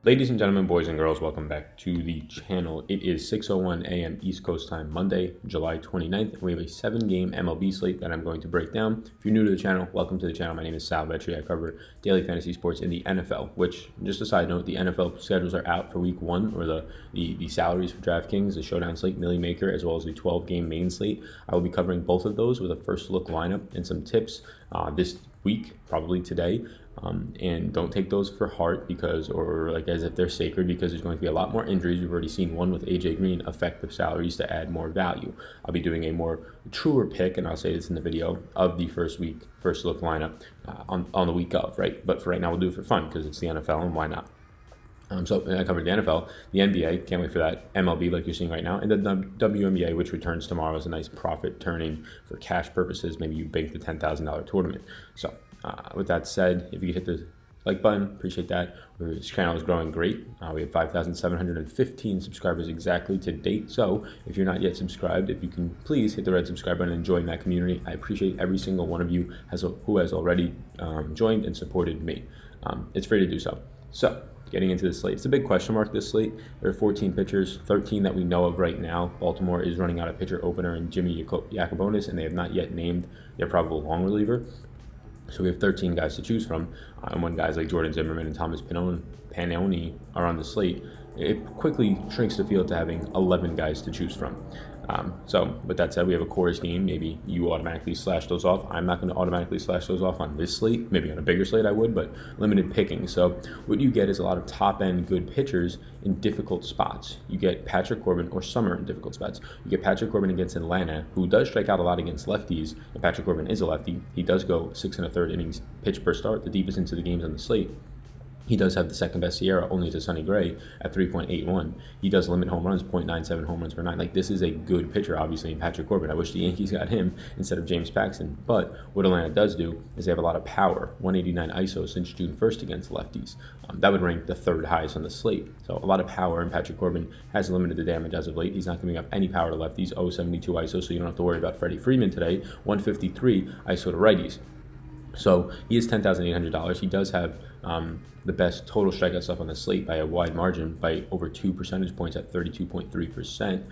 Ladies and gentlemen, boys and girls, welcome back to the channel. It is 6:01 a.m. East Coast time, Monday, July 29th. We have a 7-game MLB slate that I'm going to break down. If you're new to the channel, welcome to the channel. My name is Sal Vetri. I cover daily fantasy sports in the NFL, which, just a side note, the NFL schedules are out for week 1, or the salaries for DraftKings, the showdown slate, Millie Maker, as well as the 12-game main slate. I will be covering both of those with a first look lineup and some tips this week, probably today. And don't take those for heart or like as if they're sacred, because there's going to be a lot more injuries. We've already seen one with AJ Green affect the salaries to add more value. I'll be doing a more truer pick, and I'll say this in the video, of the first look lineup on the week of, right? But for right now, we'll do it for fun because it's the NFL, and why not? So I covered the NFL, the NBA, can't wait for that, MLB like you're seeing right now, and the WNBA, which returns tomorrow as a nice profit turning for cash purposes. Maybe you bank the $10,000 tournament. So with that said, if you could hit the like button, appreciate that. This channel is growing great. We have 5,715 subscribers exactly to date. So if you're not yet subscribed, if you can please hit the red subscribe button and join that community. I appreciate every single one of you who has already joined and supported me. It's free to do so. So getting into the slate, it's a big question mark, this slate. There are 14 pitchers, 13 that we know of right now. Baltimore is running out of pitcher opener and Jimmy Yacobonis, and they have not yet named their probable long reliever. So we have 13 guys to choose from, and when guys like Jordan Zimmerman and Thomas Pannone are on the slate, it quickly shrinks the field to having 11 guys to choose from. So with that said, we have a chorus game. Maybe you automatically slash those off. I'm not going to automatically slash those off on this slate. Maybe on a bigger slate I would, but limited picking. So what you get is a lot of top-end good pitchers in difficult spots. You get Patrick Corbin or Summer in difficult spots. You get Patrick Corbin against Atlanta, who does strike out a lot against lefties, and Patrick Corbin is a lefty. He does go 6 1/3 innings pitch per start, the deepest into the games on the slate. He does have the second best SIERA, only to Sonny Gray at 3.81. He does limit home runs, 0.97 home runs per 9. Like, this is a good pitcher, obviously, in Patrick Corbin. I wish the Yankees got him instead of James Paxton. But what Atlanta does do is they have a lot of power, 189 ISO since June 1st against lefties. That would rank the third highest on the slate. So a lot of power, and Patrick Corbin has limited the damage as of late. He's not giving up any power to lefties, 0.72 ISO, so you don't have to worry about Freddie Freeman today, 153 ISO to righties. So he is $10,800. He does have the best total strikeout stuff on the slate by a wide margin, by over 2 percentage points at 32.3%.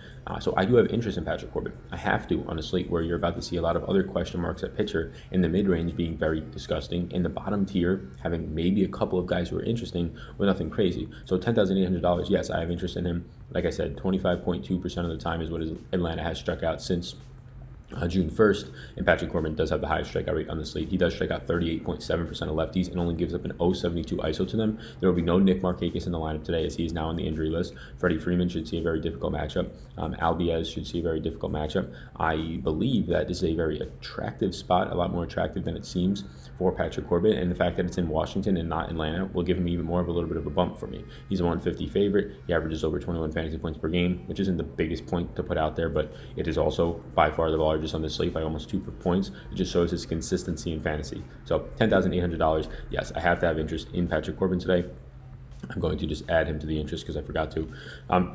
So I do have interest in Patrick Corbin. I have to on a slate where you're about to see a lot of other question marks at pitcher, in the mid-range being very disgusting, in the bottom tier having maybe a couple of guys who are interesting, but nothing crazy. So $10,800, yes, I have interest in him. Like I said, 25.2% of the time is what Atlanta has struck out since June 1st, and Patrick Corbin does have the highest strikeout rate on the slate. He does strike out 38.7% of lefties and only gives up an 0.72 ISO to them. There will be no Nick Markakis in the lineup today, as he is now on the injury list. Freddie Freeman should see a very difficult matchup. Albiez should see a very difficult matchup. I believe that this is a very attractive spot, a lot more attractive than it seems for Patrick Corbin, and the fact that it's in Washington and not Atlanta will give him even more of a little bit of a bump for me. He's a 150 favorite. He averages over 21 fantasy points per game, which isn't the biggest point to put out there, but it is also by far the largest on this slate by almost 2 points. It just shows his consistency in fantasy. So $10,800. Yes, I have to have interest in Patrick Corbin today. I'm going to just add him to the interest because I forgot to.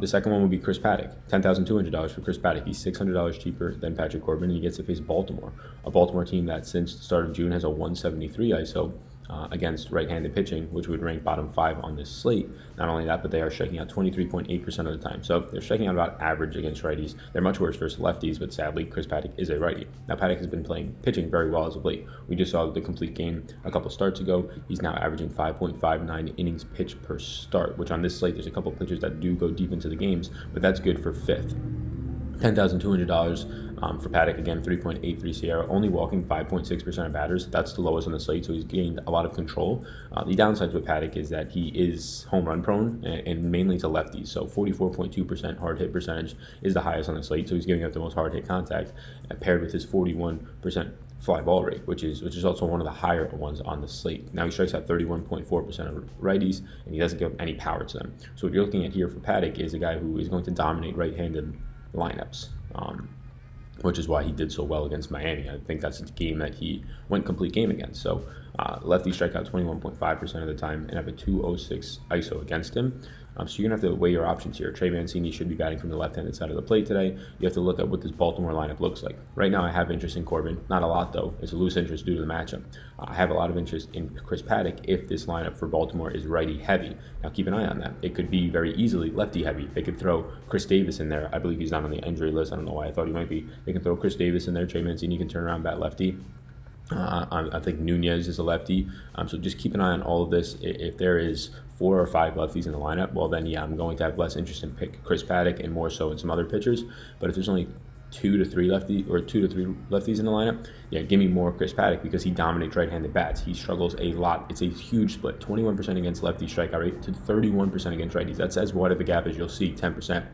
The second one would be Chris Paddack. $10,200 for Chris Paddack. He's $600 cheaper than Patrick Corbin, and he gets to face Baltimore, a Baltimore team that since the start of June has a 173 ISO. Against right-handed pitching, which would rank bottom 5 on this slate. Not only that, but they are striking out 23.8% of the time. So they're striking out about average against righties. They're much worse versus lefties, but sadly, Chris Paddack is a righty. Now, Paddack has been pitching very well as of late. We just saw the complete game a couple starts ago. He's now averaging 5.59 innings pitched per start, which on this slate, there's a couple pitchers that do go deep into the games, but that's good for 5th. $10,200 for Paddack, again, 3.83 SIERA, only walking 5.6% of batters. That's the lowest on the slate, so he's gained a lot of control. The downside with Paddack is that he is home run prone and mainly to lefties, so 44.2% hard hit percentage is the highest on the slate, so he's giving up the most hard hit contact, paired with his 41% fly ball rate, which is also one of the higher ones on the slate. Now he strikes out 31.4% of righties, and he doesn't give up any power to them. So what you're looking at here for Paddack is a guy who is going to dominate right-handed lineups, which is why he did so well against Miami. I think that's a game that he went complete game against. So Lefty strike out 21.5% of the time and have a 206 ISO against him. So you're going to have to weigh your options here. Trey Mancini should be batting from the left-handed side of the plate today. You have to look at what this Baltimore lineup looks like. Right now, I have interest in Corbin. Not a lot, though. It's a loose interest due to the matchup. I have a lot of interest in Chris Paddack if this lineup for Baltimore is righty-heavy. Now, keep an eye on that. It could be very easily lefty-heavy. They could throw Chris Davis in there. I believe he's not on the injury list. I don't know why I thought he might be. They can throw Chris Davis in there. Trey Mancini can turn around, bat lefty. I think Nunez is a lefty. So just keep an eye on all of this. If there is 4 or 5 lefties in the lineup, well then yeah, I'm going to have less interest in pick Chris Paddack and more so in some other pitchers. But if there's only 2 to 3 lefties in the lineup, yeah, give me more Chris Paddack because he dominates right-handed bats. He struggles a lot. It's a huge split, 21% against lefty strikeout rate to 31% against righties. That's as wide of a gap as you'll see, 10%.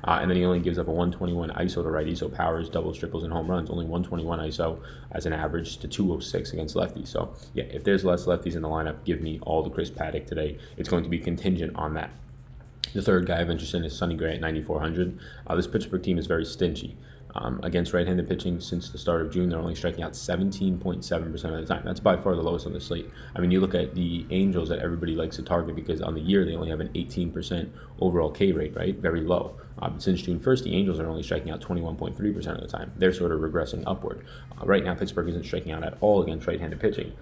And then he only gives up a 121 ISO to righties, so powers, doubles, triples, and home runs. Only 121 ISO as an average to 206 against lefties. So yeah, if there's less lefties in the lineup, give me all the Chris Paddack today. It's going to be contingent on that. The third guy of interest in is Sonny Gray at 9,400. This Pittsburgh team is very stingy. Against right-handed pitching since the start of June, they're only striking out 17.7% of the time. That's by far the lowest on the slate. I mean, you look at the Angels that everybody likes to target because on the year they only have an 18% overall K rate, right? Very low. Since June 1st, the Angels are only striking out 21.3% of the time. They're sort of regressing upward. Right now, Pittsburgh isn't striking out at all against right-handed pitching.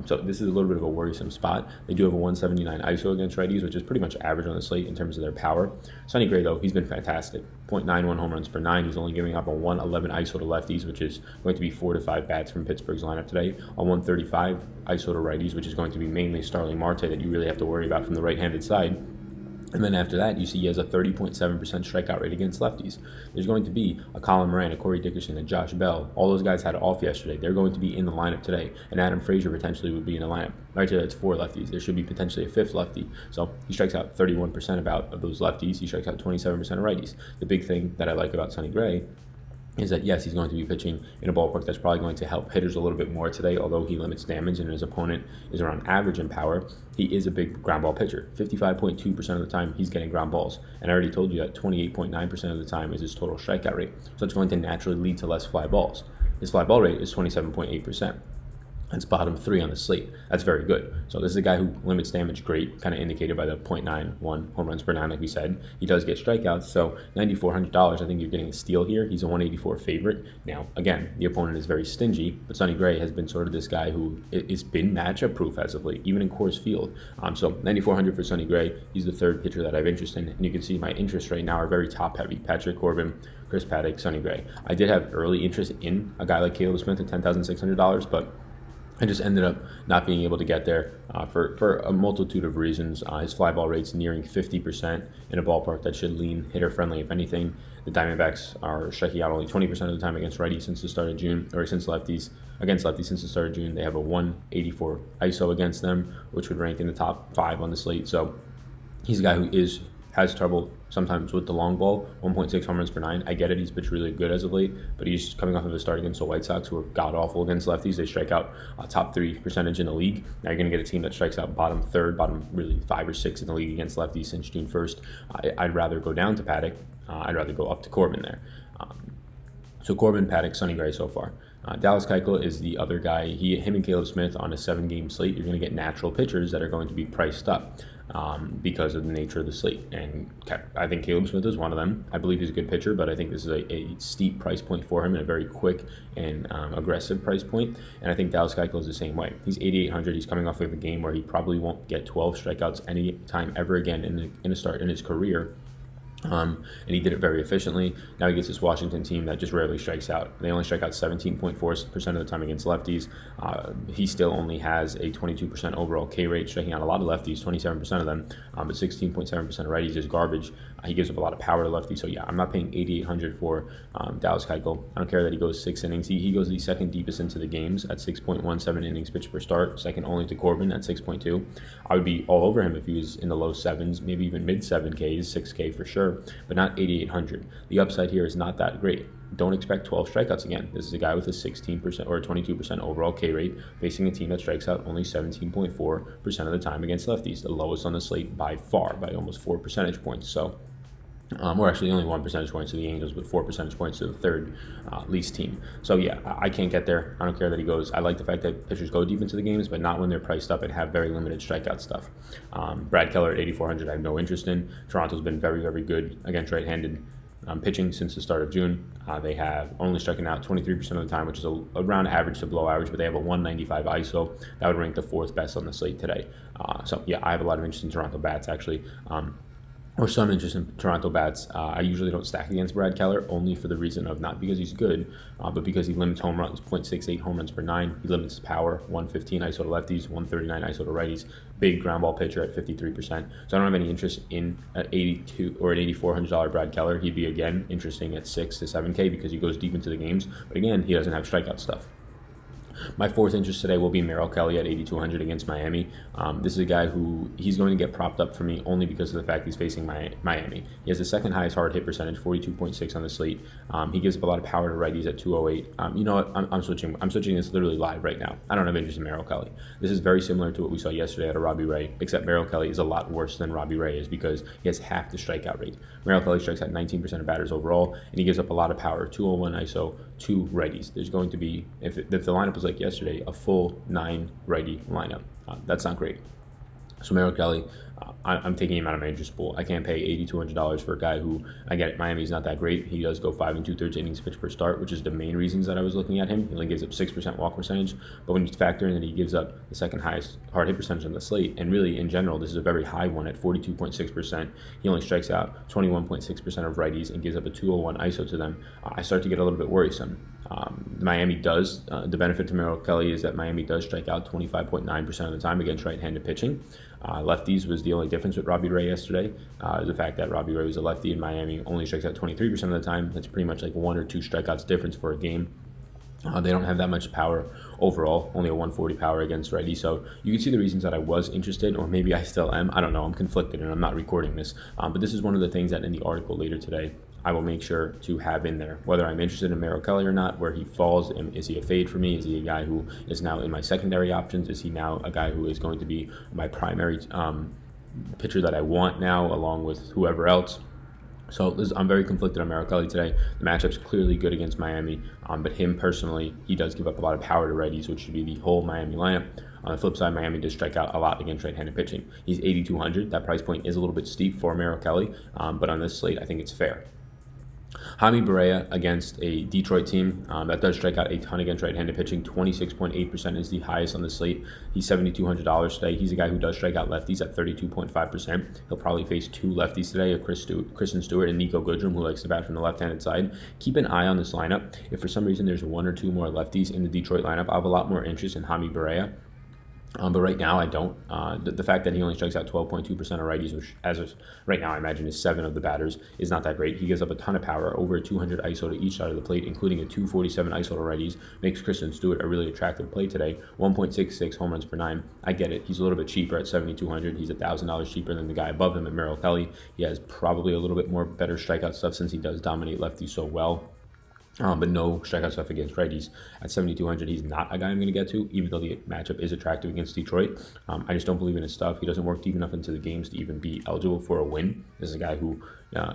So this is a little bit of a worrisome spot. They do have a 179 ISO against righties, which is pretty much average on the slate in terms of their power. Sonny Gray, though, he's been fantastic. 0.91 home runs per 9. He's only giving up a 111 ISO to lefties, which is going to be 4 to 5 bats from Pittsburgh's lineup today. A 135 ISO to righties, which is going to be mainly Starling Marte that you really have to worry about from the right-handed side. And then after that, you see he has a 30.7% strikeout rate against lefties. There's going to be a Colin Moran, a Corey Dickerson, a Josh Bell. All those guys had it off yesterday. They're going to be in the lineup today. And Adam Frazier potentially would be in the lineup. Right there, that's 4 lefties. There should be potentially a 5th lefty. So he strikes out 31% of those lefties. He strikes out 27% of righties. The big thing that I like about Sonny Gray is that, yes, he's going to be pitching in a ballpark that's probably going to help hitters a little bit more today, although he limits damage and his opponent is around average in power. He is a big ground ball pitcher. 55.2% of the time, he's getting ground balls. And I already told you that 28.9% of the time is his total strikeout rate. So it's going to naturally lead to less fly balls. His fly ball rate is 27.8%. That's bottom 3 on the slate. That's very good. So this is a guy who limits damage great, kind of indicated by the 0.91 home runs per 9, like we said. He does get strikeouts, so $9,400, I think you're getting a steal here. He's a 184 favorite. Now, again, the opponent is very stingy, but Sonny Gray has been sort of this guy who has been matchup proof as of late, even in Coors Field. So $9,400 for Sonny Gray. He's the third pitcher that I have interest in, and you can see my interests right now are very top-heavy. Patrick Corbin, Chris Paddack, Sonny Gray. I did have early interest in a guy like Caleb Smith at $10,600, but I just ended up not being able to get there for a multitude of reasons. His fly ball rate's nearing 50% in a ballpark that should lean hitter friendly. If anything, the Diamondbacks are striking out only 20% of the time against righties since the start of June, or since lefties since the start of June. They have a 184 ISO against them, which would rank in the top 5 on the slate. So he's a guy who has trouble sometimes with the long ball, 1.6 home runs per 9. I get it, he's pitched really good as of late, but he's coming off of a start against the White Sox, who are god-awful against lefties. They strike out top 3 percentage in the league. Now you're going to get a team that strikes out bottom 5 or 6 in the league against lefties since June 1st. I'd rather go down to Paddack. I'd rather go up to Corbin there. So Corbin, Paddack, Sonny Gray so far. Dallas Keuchel is the other guy. Him and Caleb Smith on a 7-game slate. You're going to get natural pitchers that are going to be priced up because of the nature of the slate. And I think Caleb Smith is one of them. I believe he's a good pitcher, but I think this is a steep price point for him and a very quick and aggressive price point. And I think Dallas Keuchel is the same way. He's 8,800. He's coming off of a game where he probably won't get 12 strikeouts any time ever again in a start in his career. And he did it very efficiently. Now he gets this Washington team that just rarely strikes out. They only strike out 17.4% of the time against lefties. He still only has a 22% overall K rate, striking out a lot of lefties, 27% of them, but 16.7% of righties is garbage. He gives up a lot of power to lefties. So yeah, I'm not paying $8,800 for Dallas Keuchel. I don't care that he goes 6 innings. He goes the second deepest into the games at 6.17 innings pitched per start, second only to Corbin at 6.2. I would be all over him if he was in the low 7s, maybe even mid 7Ks, 6K for sure, but not 8,800. The upside here is not that great. Don't expect 12 strikeouts again. This is a guy with a 16% or a 22% overall K rate facing a team that strikes out only 17.4% of the time against lefties, the lowest on the slate by far, by almost 4 percentage points. So Or actually only 1 percentage point to the Angels, but 4 percentage points to the third least team. So yeah, I can't get there. I don't care that he goes. I like the fact that pitchers go deep into the games, but not when they're priced up and have very limited strikeout stuff. Brad Keller at 8,400, I have no interest in. Toronto's been very, very good against right-handed pitching since the start of June. They have only striking out 23% of the time, which is around average to below average, but they have a 195 ISO. That would rank the 4th best on the slate today. So yeah, I have a lot of interest in Toronto bats, actually. Or some interest in Toronto bats. I usually don't stack against Brad Keller, only for the reason of not because he's good, but because he limits home runs, 0.68 home runs per 9. He limits his power, 115 ISO to lefties, 139 ISO to righties. Big ground ball pitcher at 53%. So I don't have any interest in an $82 or an $8,400 Brad Keller. He'd be, again, interesting at 6 to 7K because he goes deep into the games. But again, he doesn't have strikeout stuff. My 4th interest today will be Merrill Kelly at 8,200 against Miami. This is a guy who he's going to get propped up for me only because of the fact he's facing Miami. He has the 2nd highest hard hit percentage, 42.6 on the slate. He gives up a lot of power to righties at 208. You know what? I'm switching. I'm switching this literally live right now. I don't have interest in Merrill Kelly. This is very similar to what we saw yesterday out of Robbie Ray, except Merrill Kelly is a lot worse than Robbie Ray is because he has half the strikeout rate. Merrill Kelly strikes out 19% of batters overall, and he gives up a lot of power, 201 ISO, 2 righties. There's going to be, if the lineup was like yesterday, a full 9 righty lineup. That's not great. So Merrill Kelly, I'm taking him out of my interest pool. I can't pay $8,200 for a guy who, I get it, Miami's not that great. He does go 5 2/3 innings pitch per start, which is the main reasons that I was looking at him. He only gives up 6% walk percentage, but when you factor in that he gives up the 2nd highest hard hit percentage on the slate, and really in general, this is a very high one at 42.6%. He only strikes out 21.6% of righties and gives up a 201 ISO to them. I start to get a little bit worrisome. Miami does, the benefit to Merrill Kelly is that Miami does strike out 25.9% of the time against right-handed pitching. Lefties was the only difference with Robbie Ray yesterday. The fact that Robbie Ray was a lefty in Miami only strikes out 23% of the time. That's pretty much like 1 or 2 strikeouts difference for a game. They don't have that much power overall, only a 140 power against righty. So you can see the reasons that I was interested, or maybe I still am. I don't know. I'm conflicted and I'm not recording this. But this is one of the things that in the article later today, I will make sure to have in there, whether I'm interested in Merrill Kelly or not, where he falls. Is he a fade for me? Is he a guy who is now in my secondary options? Is he now a guy who is going to be my primary pitcher that I want now, along with whoever else? So I'm very conflicted on Merrill Kelly today. The matchup's clearly good against Miami, but him personally, he does give up a lot of power to righties, which should be the whole Miami lineup. On the flip side, Miami does strike out a lot against right-handed pitching. He's 8,200. That price point is a little bit steep for Merrill Kelly, but on this slate, I think it's fair. Jaime Barria against a Detroit team that does strike out a ton against right-handed pitching. 26.8% is the highest on the slate. He's $7,200 today. He's a guy who does strike out lefties at 32.5%. He'll probably face 2 lefties today, Kristen Stewart and Nico Goodrum, who likes to bat from the left-handed side. Keep an eye on this lineup. If for some reason there's 1 or 2 more lefties in the Detroit lineup, I have a lot more interest in Jaime Barria. But right now, I don't. The fact that he only strikes out 12.2% of righties, which as of right now I imagine is 7 of the batters, is not that great. He gives up a ton of power, over a 200 ISO to each side of the plate, including a 247 ISO to righties. Makes Kristen Stewart a really attractive play today. 1.66 home runs per 9. I get it. He's a little bit cheaper at $7,200. He's $1,000 cheaper than the guy above him at Merrill Kelly. He has probably a little bit more better strikeout stuff since he does dominate lefties so well. But no strikeout stuff against righties. At 7,200, he's not a guy I'm going to get to, even though the matchup is attractive against Detroit. I just don't believe in his stuff. He doesn't work deep enough into the games to even be eligible for a win. This is a guy who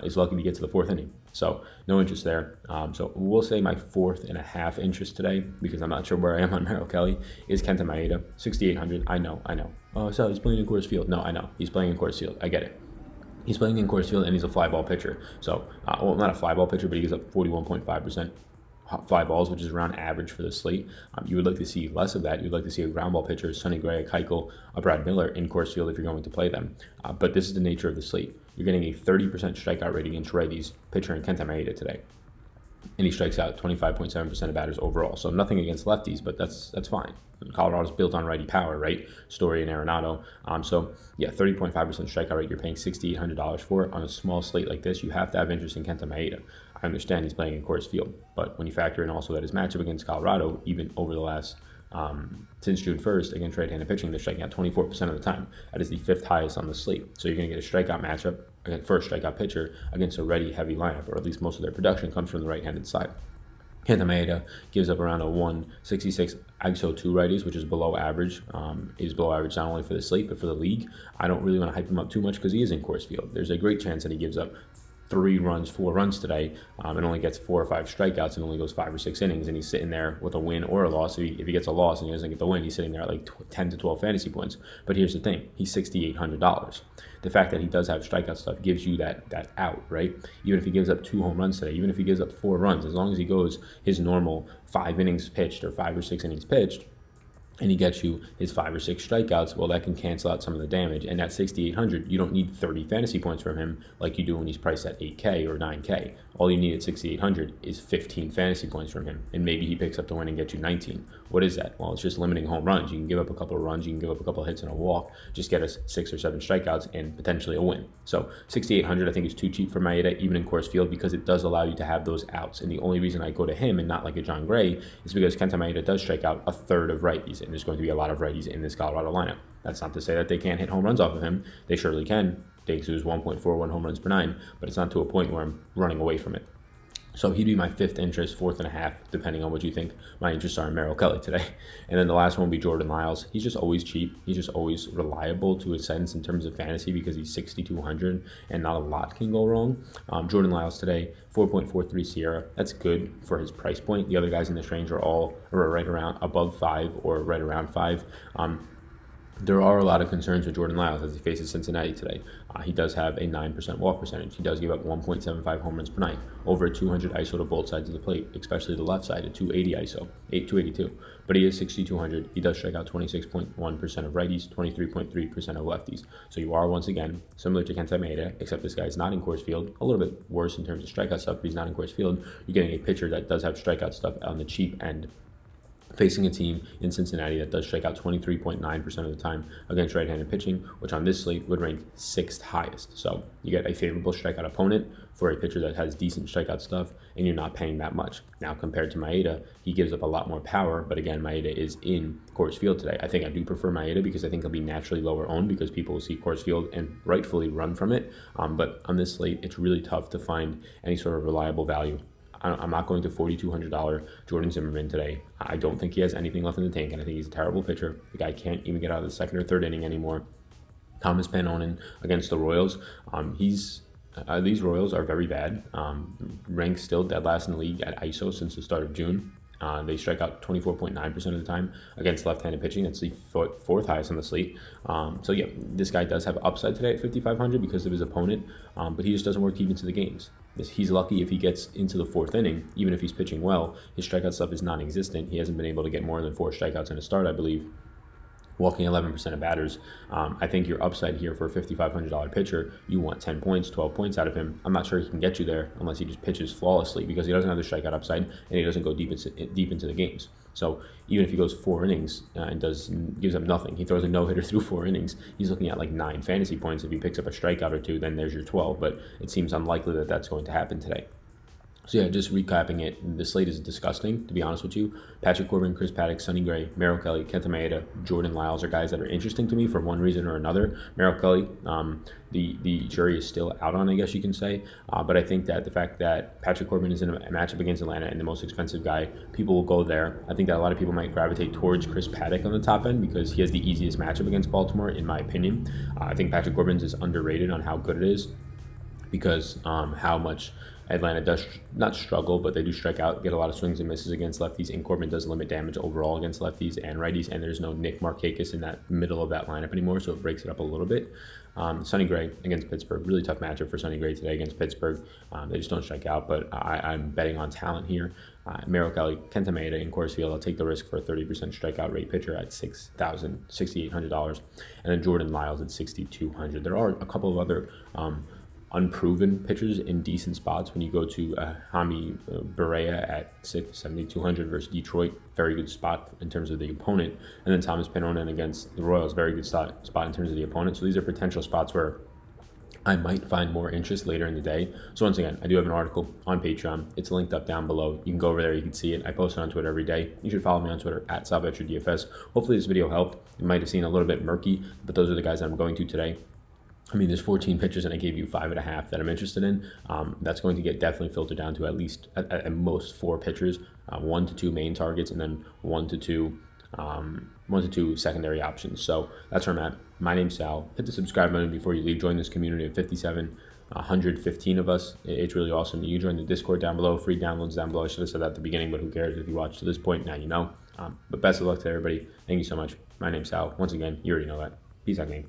is lucky to get to the 4th inning. So no interest there. So we'll say my 4.5 interest today, because I'm not sure where I am on Merrill Kelly, is Kenta Maeda, 6,800. I know. Oh, so he's playing in Coors Field. No, I know. He's playing in Coors Field. I get it. He's playing in Coors Field, and he's a fly ball pitcher. So, well, not a fly ball pitcher, but he gives up 41.5% fly balls, which is around average for the slate. You would like to see less of that. You'd like to see a ground ball pitcher, Sonny Gray, a Keuchel, a Brad Miller in Coors Field if you're going to play them. But this is the nature of the slate. You're getting a 30% strikeout rating against righties pitcher in Kenta Maeda today. And he strikes out 25.7% of batters overall. So nothing against lefties, but that's fine. Colorado's built on righty power, right? Story and Arenado. So yeah, 30.5% strikeout rate. You're paying $6,800 for it on a small slate like this. You have to have interest in Kenta Maeda. I understand he's playing in Coors Field, but when you factor in also that his matchup against Colorado, even over the last since June 1st against right-handed pitching, they're striking out 24% of the time. That is the 5th highest on the slate. So you're going to get a strikeout matchup against first strikeout pitcher against a ready heavy lineup, or at least most of their production comes from the right-handed side. Kenta Maeda gives up around a 166 ISO to righties, which is below average. Is below average not only for the slate, but for the league. I don't really want to hype him up too much because he is in Coors Field. There's a great chance that he gives up 3 runs, 4 runs today, and only gets 4 or 5 strikeouts and only goes 5 or 6 innings, and he's sitting there with a win or a loss. If he gets a loss and he doesn't get the win, he's sitting there at like 10 to 12 fantasy points. But here's the thing, he's $6,800. The fact that he does have strikeout stuff gives you that out, right? Even if he gives up 2 home runs today, even if he gives up 4 runs, as long as he goes his normal 5 innings pitched or 5 or 6 innings pitched, and he gets you his 5 or 6 strikeouts, well, that can cancel out some of the damage. And at 6,800, you don't need 30 fantasy points from him like you do when he's priced at 8K or 9K. All you need at 6,800 is 15 fantasy points from him, and maybe he picks up the win and gets you 19. What is that? Well, it's just limiting home runs. You can give up a couple of runs, you can give up a couple of hits and a walk, just get us 6 or 7 strikeouts and potentially a win. So 6,800 I think is too cheap for Maeda, even in Coors Field, because it does allow you to have those outs. And the only reason I go to him and not like a John Gray is because Kenta Maeda does strike out a third of righties, and there's going to be a lot of righties in this Colorado lineup. That's not to say that they can't hit home runs off of him. They surely can. They exude 1.41 home runs per 9, but it's not to a point where I'm running away from it. So he'd be my 5th interest, 4th and a half, depending on what you think my interests are in Merrill Kelly today. And then the last one would be Jordan Lyles. He's just always cheap. He's just always reliable to a sense in terms of fantasy because he's 6,200 and not a lot can go wrong. Jordan Lyles today, 4.43 Sierra. That's good for his price point. The other guys in this range are all right around above 5 or right around 5. There are a lot of concerns with Jordan Lyles as he faces Cincinnati today. He does have a 9% walk percentage. He does give up 1.75 home runs per night, over a 200 ISO to both sides of the plate, especially the left side, a 280 ISO, 282. But he is 6,200. He does strike out 26.1% of righties, 23.3% of lefties. So you are, once again, similar to Kenta Maeda, except this guy is not in Coors Field, a little bit worse in terms of strikeout stuff, but he's not in Coors Field. You're getting a pitcher that does have strikeout stuff on the cheap end, facing a team in Cincinnati that does strike out 23.9% of the time against right-handed pitching, which on this slate would rank 6th highest. So you get a favorable strikeout opponent for a pitcher that has decent strikeout stuff, and you're not paying that much. Now, compared to Maeda, he gives up a lot more power, but again, Maeda is in Coors Field today. I think I do prefer Maeda because I think he'll be naturally lower owned because people will see Coors Field and rightfully run from it. But on this slate, it's really tough to find any sort of reliable value. I'm not going to $4,200 Jordan Zimmerman today. I don't think he has anything left in the tank, and I think he's a terrible pitcher. The guy can't even get out of the 2nd or 3rd inning anymore. Thomas Panonin against the Royals. These Royals are very bad. Ranked still dead last in the league at ISO since the start of June. They strike out 24.9% of the time against left-handed pitching. That's the 4th highest on the slate. So yeah, this guy does have upside today at 5,500 because of his opponent, but he just doesn't work deep into the games. He's lucky if he gets into the 4th inning, even if he's pitching well. His strikeout stuff is non-existent. He hasn't been able to get more than 4 strikeouts in a start, I believe, walking 11% of batters. I think your upside here for a $5,500 pitcher, you want 10 points, 12 points out of him. I'm not sure he can get you there unless he just pitches flawlessly because he doesn't have the strikeout upside and he doesn't go deep into the games. So even if he goes 4 innings and gives up nothing, he throws a no-hitter through 4 innings, he's looking at like 9 fantasy points. If he picks up a strikeout or 2, then there's your 12, but it seems unlikely that that's going to happen today. So yeah, just recapping it, the slate is disgusting, to be honest with you. Patrick Corbin, Chris Paddock, Sonny Gray, Merrill Kelly, Kenta Maeda, Jordan Lyles are guys that are interesting to me for one reason or another. Merrill Kelly, the jury is still out on, I guess you can say. But I think that the fact that Patrick Corbin is in a matchup against Atlanta and the most expensive guy, people will go there. I think that a lot of people might gravitate towards Chris Paddock on the top end because he has the easiest matchup against Baltimore, in my opinion. I think Patrick Corbin's is underrated on how good it is because how much Atlanta does not struggle, but they do strike out, get a lot of swings and misses against lefties, and Corbin does limit damage overall against lefties and righties, and there's no Nick Markakis in that middle of that lineup anymore, so it breaks it up a little bit. Sonny Gray against Pittsburgh, really tough matchup for Sonny Gray today against Pittsburgh. They just don't strike out, but I'm betting on talent here. Merrill Kelly, Kenta Maeda in Coors Field. I'll take the risk for a 30% strikeout rate pitcher at $6,800, and then Jordan Lyles at $6,200. There are a couple of other unproven pitchers in decent spots when you go to Jaime Barria at 7,200 versus Detroit. Very good spot in terms of the opponent. And then Thomas Panonin against the Royals. Very good spot in terms of the opponent. So these are potential spots where I might find more interest later in the day. So once again, I do have an article on Patreon. It's linked up down below. You can go over there. You can see it. I post it on Twitter every day. You should follow me on Twitter at SalVetraDFS. Hopefully this video helped. You might have seen a little bit murky, but those are the guys that I'm going to today. I mean, there's 14 pitchers, and I gave you 5.5 that I'm interested in. That's going to get definitely filtered down to at least, at most, 4 pitchers, 1 to 2 main targets, and then 1 to 2 secondary options. So that's where I'm at. My name's Sal. Hit the subscribe button before you leave. Join this community of 57 115 of us. It's really awesome. You join the Discord down below, free downloads down below. I should have said that at the beginning, but who cares if you watch to this point, now you know. But best of luck to everybody. Thank you so much. My name's Sal. Once again, you already know that. Peace out, gang.